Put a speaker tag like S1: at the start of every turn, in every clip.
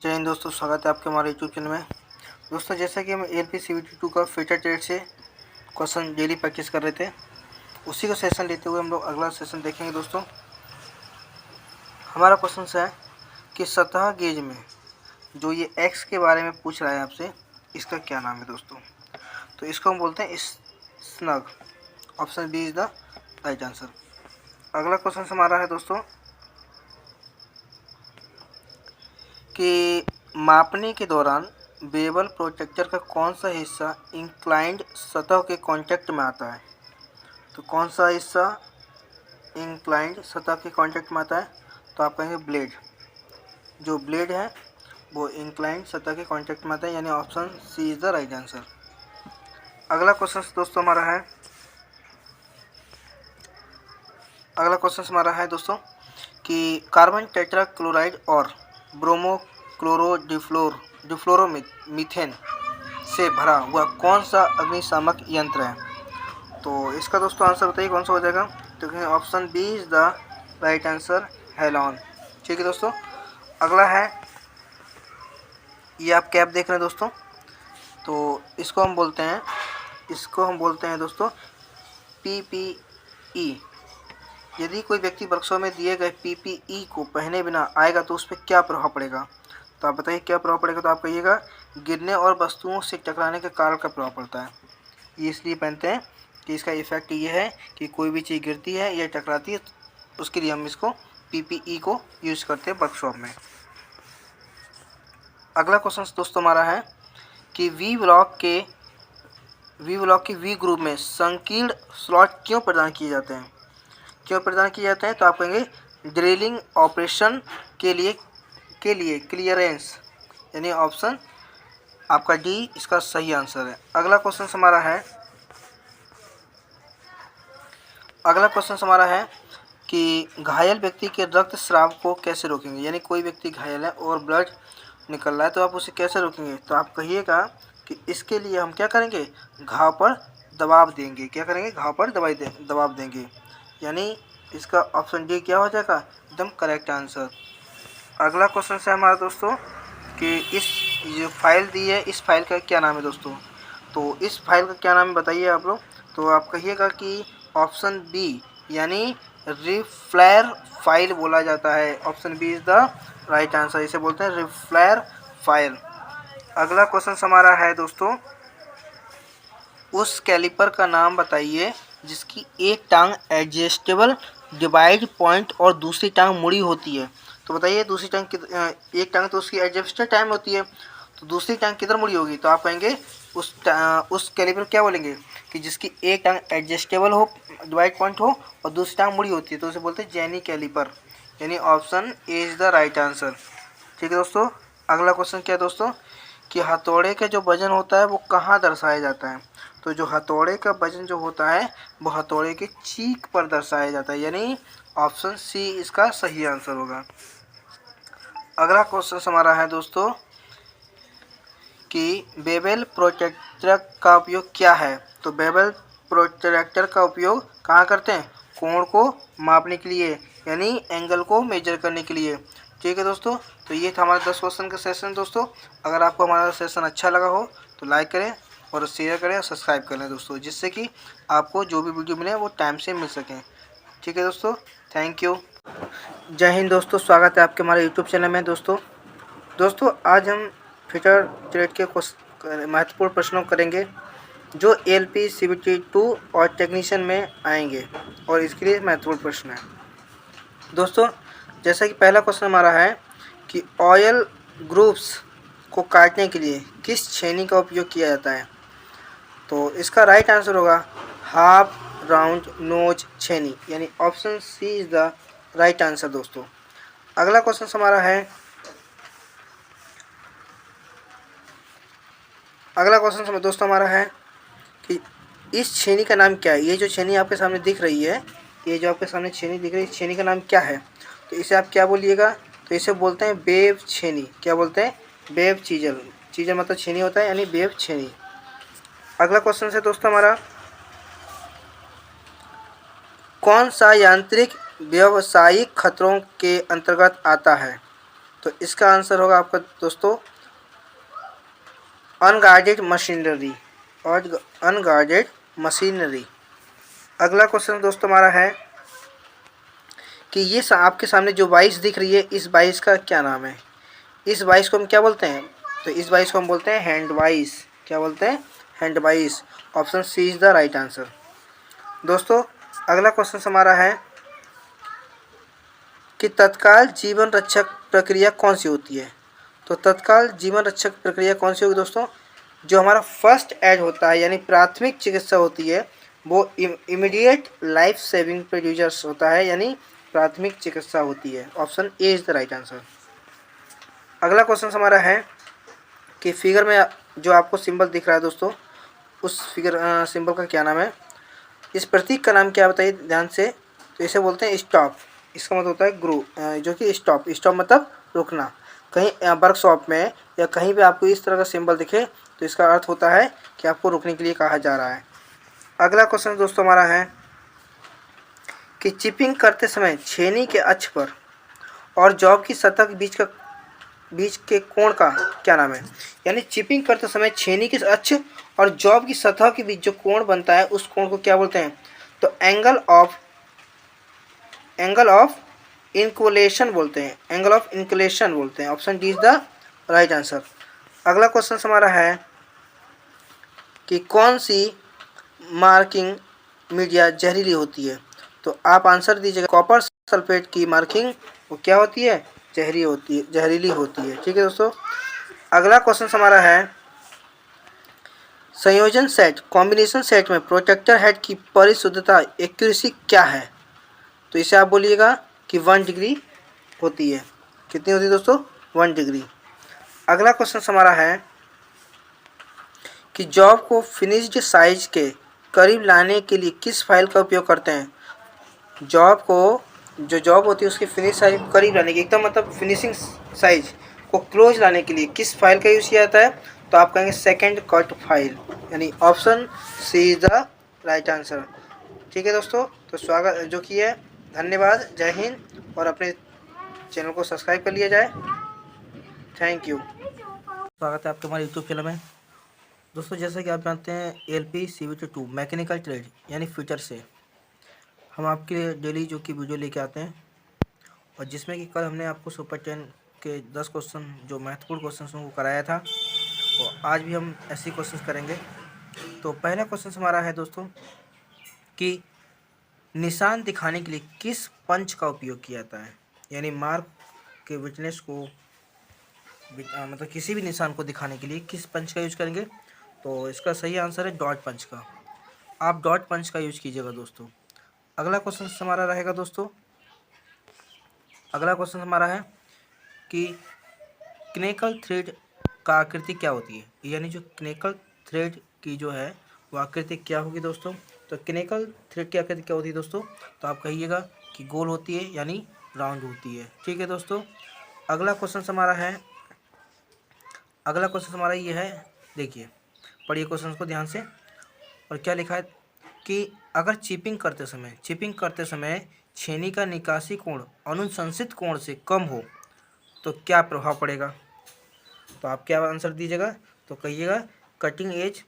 S1: जय हिंद दोस्तों, स्वागत है आपके हमारे यूट्यूब चैनल में। दोस्तों, जैसा कि हम एलपी सीवीटी 2 का फ्यूचर ट्रेड से क्वेश्चन डेली प्रैक्टिस कर रहे थे, उसी को सेशन लेते हुए हम लोग अगला सेशन देखेंगे। दोस्तों, हमारा क्वेश्चन है कि सतह गेज में जो ये एक्स के बारे में पूछ रहा है आपसे, इसका क्या नाम है। दोस्तों, तो इसको हम बोलते हैं snug. Option B is the right answer. अगला क्वेश्चन हमारा है दोस्तों कि मापने के दौरान बेवल प्रोटेक्टर का कौन सा हिस्सा इंक्लाइंड सतह के कांटेक्ट में आता है। तो कौन सा हिस्सा इंक्लाइंड सतह के कांटेक्ट में आता है, तो आप कहेंगे ब्लेड। जो ब्लेड है वो इंक्लाइंड सतह के कांटेक्ट में आता है, यानी option C is the right answer. अगला क्वेश्चन दोस्तों हमारा है दोस्तों कि कार्बन टेट्रा क्लोराइड और ब्रोमो क्लोरो डिफ्लोरोमीथेन से भरा हुआ कौन सा अग्निशामक यंत्र है। तो इसका दोस्तों आंसर बताइए कौन सा हो जाएगा। तो option B is the right answer, हेलॉन। ठीक है दोस्तों, अगला है, ये आप कैप देख रहे हैं दोस्तों, तो इसको हम बोलते हैं दोस्तों PPE। यदि कोई व्यक्ति वर्कशॉप में दिए गए PPE को पहने बिना आएगा तो उस पर क्या प्रभाव पड़ेगा। तो आप बताइए क्या प्रभाव पड़ेगा। तो आप कहिएगा गिरने और वस्तुओं से टकराने के कारण का प्रभाव पड़ता है। ये इसलिए पहनते हैं कि इसका इफेक्ट ये है कि कोई भी चीज़ गिरती है या टकराती है, उसके लिए हम इसको PPE को यूज़ करते हैं वर्कशॉप में। अगला क्वेश्चन दोस्तों हमारा है कि वी ब्लॉक के वी ग्रुप में संकीर्ण स्लॉट क्यों प्रदान किए जाते हैं। तो आप कहेंगे ड्रिलिंग ऑपरेशन के लिए क्लियरेंस, यानी ऑप्शन आपका डी इसका सही आंसर है। अगला क्वेश्चन हमारा है कि घायल व्यक्ति के रक्तस्राव को कैसे रोकेंगे। यानी कोई व्यक्ति घायल है और ब्लड निकल रहा है तो आप उसे कैसे रोकेंगे। तो आप कहिएगा कि इसके लिए हम क्या करेंगे, घाव पर दबाव देंगे। क्या करेंगे, घाव पर दबाव देंगे, यानी इसका ऑप्शन डी क्या हो जाएगा, एकदम करेक्ट आंसर। अगला क्वेश्चन है हमारा दोस्तों कि इस जो फाइल दी है, इस फाइल का क्या नाम है दोस्तों। तो इस फाइल का क्या नाम है बताइए आप लोग। तो आप कहिएगा कि ऑप्शन बी, यानी रिफ्लेयर फाइल बोला जाता है। Option B is the right answer, इसे बोलते हैं रिफ्लेयर फाइल। अगला क्वेश्चन हमारा है दोस्तों, उस कैलिपर का नाम बताइए जिसकी एक टांग एडजस्टेबल डिवाइड पॉइंट और दूसरी टांग मुड़ी होती है। तो बताइए दूसरी टांग एक टांग तो उसकी एडजस्टेड टाइम होती है, तो दूसरी टांग किधर मुड़ी होगी। तो आप कहेंगे उस कैलिपर क्या बोलेंगे कि जिसकी एक टांग एडजस्टेबल हो, डिवाइड पॉइंट हो और दूसरी टांग मुड़ी होती है, तो उसे बोलते हैं जेनी कैलिपर, यानी option A is the right answer. ठीक है दोस्तों, अगला क्वेश्चन क्या है दोस्तों कि हथौड़े का जो वजन होता है वो कहाँ दर्शाया जाता है। तो जो हथौड़े का वजन जो होता है वो हथौड़े के चीक पर दर्शाया जाता है, यानी ऑप्शन सी इसका सही आंसर होगा। अगला क्वेश्चन हमारा है दोस्तों कि बेवल प्रोट्रैक्टर का उपयोग क्या है। तो बेवल प्रोट्रैक्टर का उपयोग कहाँ करते हैं, कोण को मापने के लिए, यानी एंगल को मेजर करने के लिए। ठीक है दोस्तों, तो ये था हमारा 10 क्वेश्चन का सेशन। दोस्तों, अगर आपको हमारा सेशन अच्छा लगा हो तो लाइक करें और शेयर करें और सब्सक्राइब करें दोस्तों, जिससे कि आपको जो भी वीडियो मिले वो टाइम से मिल सकें। ठीक है दोस्तों, थैंक यू। जय हिंद दोस्तों, स्वागत है आपके हमारे यूट्यूब चैनल में। दोस्तों आज हम फ्यूचर ट्रेड के महत्वपूर्ण प्रश्नों करेंगे जो एलपी सीवीटी 2 और टेक्नीशियन में आएंगे, और इसके लिए महत्वपूर्ण प्रश्न है। दोस्तों, जैसा कि पहला क्वेश्चन हमारा है कि ऑयल ग्रुप्स को काटने के लिए किस छेनी का उपयोग किया जाता है। तो इसका राइट आंसर होगा हाफ राउंड नोज छेनी, यानी option C is the right answer. दोस्तों, अगला क्वेश्चन दोस्तों हमारा है कि इस छेनी का नाम क्या है। ये जो छेनी आपके सामने दिख रही है, ये जो आपके सामने छेनी दिख रही है, इस छेनी का नाम क्या है। तो इसे आप क्या बोलिएगा, तो इसे बोलते हैं बेव छेनी। क्या बोलते हैं, बेव चीजल। चीजल मतलब छेनी होता है, यानी बेव छेनी। अगला क्वेश्चन है दोस्तों हमारा, कौन सा यांत्रिक व्यावसायिक खतरों के अंतर्गत आता है। तो इसका आंसर होगा आपका दोस्तों अनगार्डेड मशीनरी और अनगार्डेड मशीनरी। अगला क्वेश्चन दोस्तों हमारा है कि ये आपके सामने जो वाइस दिख रही है, इस वाइस का क्या नाम है? इस वाइस को हम क्या बोलते हैं? तो इस वाइस को हम बोलते हैं हैंड वाइस। क्या बोलते हैं? Hand vice. Option C is the right answer. दोस्तों अगला क्वेश्चन हमारा है कि तत्काल जीवन रक्षक प्रक्रिया कौन सी होती है? तो तत्काल जीवन रक्षक प्रक्रिया कौन सी होगी दोस्तों? जो हमारा फर्स्ट एड होता है यानी प्राथमिक चिकित्सा होती है, वो इमीडिएट लाइफ सेविंग प्रोसीजर्स होता है, यानी प्राथमिक चिकित्सा होती है। Option A is the right answer. अगला क्वेश्चन हमारा है कि फिगर में जो आपको सिंबल दिख रहा है दोस्तों, उस फिगर सिंबल का क्या नाम है? इस प्रतीक का नाम क्या बताइए ध्यान से। तो इसे बोलते हैं स्टॉप। इसका मतलब होता है ग्रू, जो कि स्टॉप। स्टॉप मतलब रुकना। कहीं वर्कशॉप में या कहीं पे आपको इस तरह का सिंबल दिखे तो इसका अर्थ होता है कि आपको रुकने के लिए कहा जा रहा है। अगला क्वेश्चन दोस्तों हमारा है कि चिपिंग करते समय छेनी के अक्ष पर और जॉब की सतह के बीच के कोण का क्या नाम है? यानी चिपिंग करते समय छेनी के अक्ष और जॉब की सतह के बीच जो कोण बनता है, उस कोण को क्या बोलते हैं? तो एंगल ऑफ इंक्वलेशन बोलते हैं। एंगल ऑफ इंक्वलेशन बोलते हैं। Option D is the right answer. अगला क्वेश्चन हमारा है कि कौन सी मार्किंग मीडिया जहरीली होती है? तो आप आंसर दीजिएगा। कॉपर सल्फेट की मार्किंग वो क्या होती है? जहरीली होती है। ठीक है दोस्तों। अगला क्वेश्चन हमारा है संयोजन सेट कॉम्बिनेशन सेट में प्रोटेक्टर हेड की परिशुद्धता एक्यूरेसी क्या है? तो इसे आप बोलिएगा कि 1 डिग्री होती है। कितनी होती है दोस्तों? 1 डिग्री। अगला क्वेश्चन हमारा है कि जॉब को फिनिश्ड साइज के करीब लाने के लिए किस फाइल का उपयोग करते हैं? जॉब को, जो जॉब होती है उसके फिनिश साइज करीब लाने की, एकदम मतलब फिनिशिंग साइज को क्लोज लाने के लिए किस फाइल का यूज़ किया जाता है? तो आप कहेंगे सेकंड कट फाइल, यानी option C is the right answer. ठीक है दोस्तों, तो स्वागत जो कि है, धन्यवाद, जय हिंद, और अपने चैनल को सब्सक्राइब कर लिया जाए। Thank you. स्वागत है आपका हमारे यूट्यूब चैनल में। दोस्तों जैसा कि आप जानते हैं एलपी सीवीटी 2 मैकेनिकल ट्रेड यानी फ्यूचर से हम आपके लिए डेली जो कि वीडियो लेके आते हैं, और जिसमें कि कल हमने आपको सुपर 10 के 10 क्वेश्चन जो महत्वपूर्ण क्वेश्चन को कराया था, तो आज भी हम ऐसे क्वेश्चन करेंगे। तो पहला क्वेश्चन हमारा है दोस्तों कि निशान दिखाने के लिए किस पंच का उपयोग किया जाता है? यानी मार्क के विटनेस को मतलब किसी भी निशान को दिखाने के लिए किस पंच का यूज करेंगे? तो इसका सही आंसर है डॉट पंच का। आप डॉट पंच का यूज कीजिएगा दोस्तों। अगला क्वेश्चन हमारा रहेगा दोस्तों, अगला क्वेश्चन हमारा है कि क्नेकल थ्रेड का आकृति क्या होती है? यानी जो क्नेकल थ्रेड की जो है वो आकृति क्या होगी दोस्तों? तो क्नेकल थ्रेड की आकृति क्या होती है दोस्तों? तो आप कहिएगा कि गोल होती है, यानी राउंड होती है। ठीक है दोस्तों। अगला क्वेश्चन हमारा है, अगला क्वेश्चन हमारा ये है, देखिए पढ़िए क्वेश्चन को ध्यान से। और क्या लिखा है कि अगर चिपिंग करते समय छेनी का निकासी कोण अनुशंसित कोण से कम हो तो क्या प्रभाव पड़ेगा? तो आप क्या आंसर दीजिएगा? तो कहिएगा कटिंग एज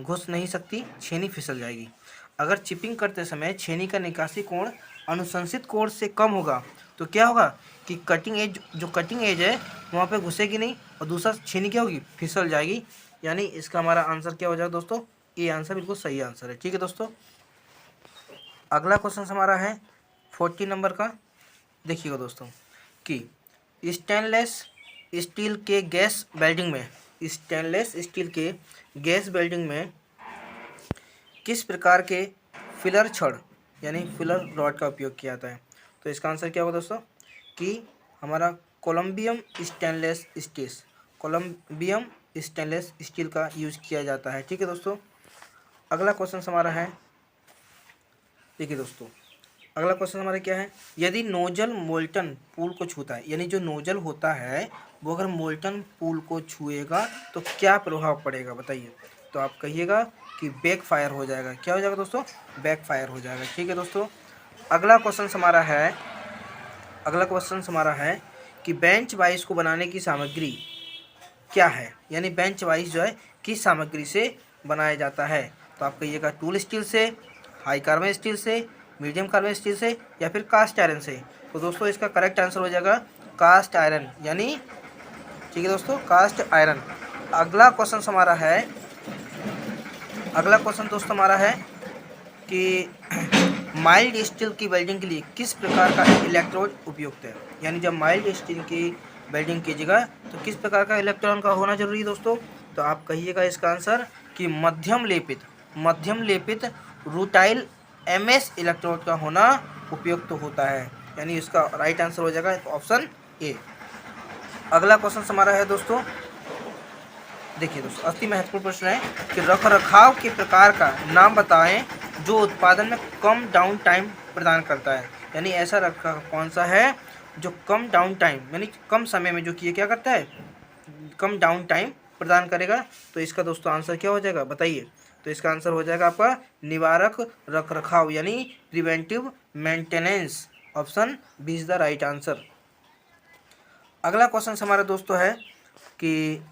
S1: घुस नहीं सकती, छेनी फिसल जाएगी। अगर चिपिंग करते समय छेनी का निकासी कोण अनुशंसित कोण से कम होगा तो क्या होगा कि कटिंग एज है वहाँ पे घुसेगी नहीं, और दूसरा छेनी क्या होगी? फिसल जाएगी। यानी इसका हमारा आंसर क्या हो जाएगा दोस्तों? ये आंसर बिल्कुल सही आंसर है। ठीक है दोस्तों। अगला क्वेश्चन हमारा है 40 नंबर का। देखिएगा दोस्तों कि स्टेनलेस स्टील के गैस वेल्डिंग में किस प्रकार के फिलर छड़ यानी फिलर रॉड का उपयोग किया जाता है? तो इसका आंसर क्या होगा दोस्तों कि हमारा कोलम्बियम स्टेनलेस स्टील का यूज़ किया जाता है। ठीक है दोस्तों। अगला क्वेश्चन हमारा है, देखिए दोस्तों अगला क्वेश्चन हमारा क्या है, यदि नोजल मोल्टन पूल को छूता है, यानी जो नोजल होता है वो अगर मोल्टन पूल को छुएगा तो क्या प्रभाव पड़ेगा बताइए? तो आप कहिएगा कि बैक फायर हो जाएगा। क्या हो जाएगा दोस्तों? बैक फायर हो जाएगा। ठीक है दोस्तों। अगला क्वेश्चन हमारा है कि बेंच वाइज को बनाने की सामग्री क्या है, यानी बेंच वाइज जो है किस सामग्री से बनाया जाता है। तो आप कहिएगा टूल स्टील से, हाई कार्बन स्टील से, मीडियम कार्बन स्टील से, या फिर कास्ट आयरन से। तो दोस्तों इसका करेक्ट आंसर हो जाएगा कास्ट आयरन, यानी ठीक है दोस्तों, कास्ट आयरन। अगला क्वेश्चन हमारा है, अगला क्वेश्चन दोस्तों हमारा है कि माइल्ड स्टील की वेल्डिंग के लिए किस प्रकार का इलेक्ट्रोड उपयुक्त है। यानी जब माइल्ड स्टील की वेल्डिंग कीजिएगा तो किस प्रकार का इलेक्ट्रॉन का होना जरूरी है दोस्तों। तो आप कहिएगा इसका आंसर कि मध्यम लेपित रूटाइल MS इलेक्ट्रोड का होना उपयुक्त होता है, यानी इसका राइट आंसर हो जाएगा ऑप्शन ए। अगला क्वेश्चन हमारा है दोस्तों, देखिए दोस्तों अति महत्वपूर्ण प्रश्न है कि रखरखाव के प्रकार का नाम बताएं जो उत्पादन में कम डाउन टाइम प्रदान करता है। यानी ऐसा रखरखाव कौन सा है जो कम डाउन टाइम, यानी कम समय में जो कि क्या करता है, कम डाउन टाइम प्रदान करेगा। तो इसका दोस्तों आंसर क्या हो जाएगा बताइए। तो इसका आंसर हो जाएगा आपका निवारक रखरखाव, यानी preventive maintenance. Option B is the right answer. अगला क्वेश्चन हमारा दोस्तों है कि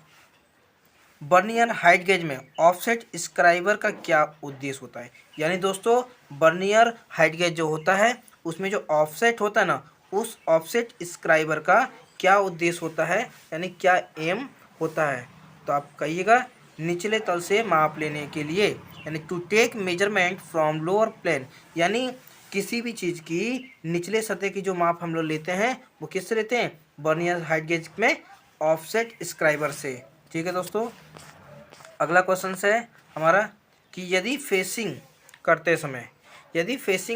S1: बर्नियर हाइट गेज में ऑफसेट स्क्राइबर का क्या उद्देश्य होता है। यानी दोस्तों बर्नियर हाइट गेज जो होता है उसमें जो ऑफसेट होता है ना, उस ऑफसेट स्क्राइबर का क्या उद्देश्य होता है, यानी क्या एम होता है। तो आप कहिएगा निचले तल से माप लेने के लिए, यानी to take measurement from lower plane. यानी किसी भी चीज़ की निचले सतह की जो माप हम लोग लेते हैं वो किससे लेते हैं, बर्नियर हाइट गेज में ऑफसेट स्क्राइबर से। ठीक है दोस्तों। अगला क्वेश्चन है हमारा कि यदि फेसिंग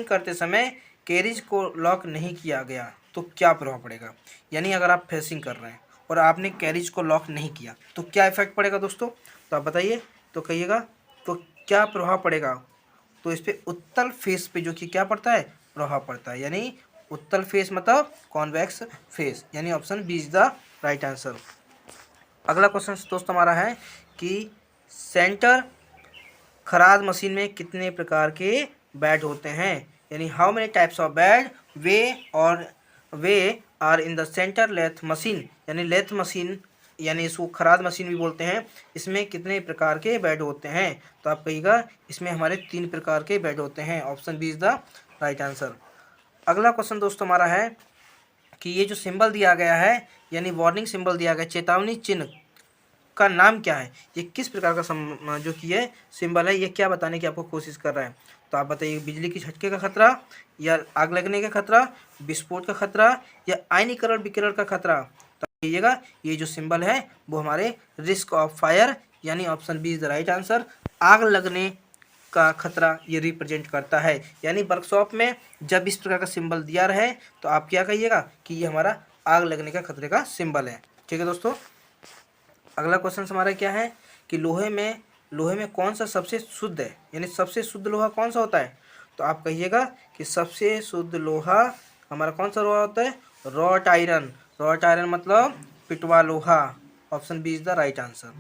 S1: करते समय कैरिज को लॉक नहीं किया गया तो क्या प्रभाव पड़ेगा। यानी अगर आप फेसिंग कर रहे हैं और आपने कैरिज को लॉक नहीं किया तो क्या इफेक्ट पड़ेगा दोस्तों। तो आप बताइए, तो कहिएगा तो क्या प्रभाव पड़ेगा। तो इस पर उत्तल फेस पे जो कि क्या पड़ता है, प्रभाव पड़ता है। यानी उत्तल फेस मतलब कॉन्वेक्स फेस, यानी option B is the right answer. अगला क्वेश्चन दोस्तों हमारा है कि सेंटर खराद मशीन में कितने प्रकार के बेड होते हैं। यानी how many types of bed way are in the centre lathe machine. यानी लेथ मशीन, यानी इसको खराद मशीन भी बोलते हैं, इसमें कितने प्रकार के बेड होते हैं। तो आप कहिएगा इसमें हमारे 3 प्रकार के बेड होते हैं। Option B is the right answer. अगला क्वेश्चन दोस्तों हमारा है कि ये जो सिंबल दिया गया है, यानी वार्निंग सिंबल दिया गया, चेतावनी चिन्ह का नाम क्या है। ये किस प्रकार का जो कि ये सिंबल है, ये क्या बताने की आपको कोशिश कर रहा है। तो आप बताइए बिजली की झटके का खतरा, या आग लगने का खतरा, विस्फोट का खतरा, या आयनीकरण विकिरण का खतरा। तो कहिएगा ये जो सिंबल है वो हमारे रिस्क ऑफ फायर, यानी option B is the right answer, आग लगने का खतरा ये रिप्रेजेंट करता है। यानी वर्कशॉप में जब इस प्रकार का सिंबल दिया रहे तो आप क्या कहिएगा कि ये हमारा आग लगने का खतरे का सिंबल है। ठीक है दोस्तों। अगला क्वेश्चन हमारा क्या है कि लोहे में कौन सा सबसे शुद्ध है, यानी सबसे शुद्ध लोहा कौन सा होता है। तो आप कहिएगा कि सबसे शुद्ध लोहा हमारा कौन सा लोहा होता है, रॉट आयरन। रॉट आयरन मतलब पिटवा लोहा। Option B is the right answer.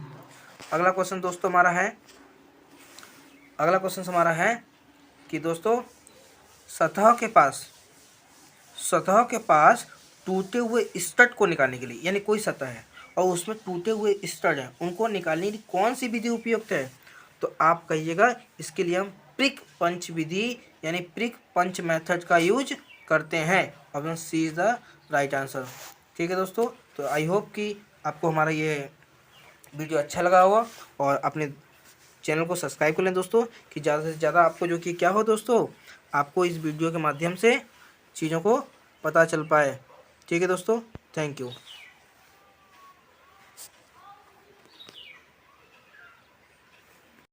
S1: अगला क्वेश्चन दोस्तों हमारा है कि दोस्तों सतह के पास टूटे हुए स्टड को निकालने के लिए, यानी कोई सतह है और उसमें टूटे हुए स्टड हैं, उनको निकालने की कौन सी विधि उपयुक्त है। तो आप कहिएगा इसके लिए हम प्रिक पंच विधि, यानी प्रिक पंच मेथड का यूज करते हैं। Option C is the right answer. ठीक है दोस्तों। तो आई होप कि आपको हमारा ये वीडियो अच्छा लगा होगा और अपने चैनल को सब्सक्राइब कर लें दोस्तों, कि ज़्यादा से ज़्यादा आपको जो कि क्या हो दोस्तों, आपको इस वीडियो के माध्यम से चीज़ों को पता चल पाए। ठीक है दोस्तों, थैंक यू।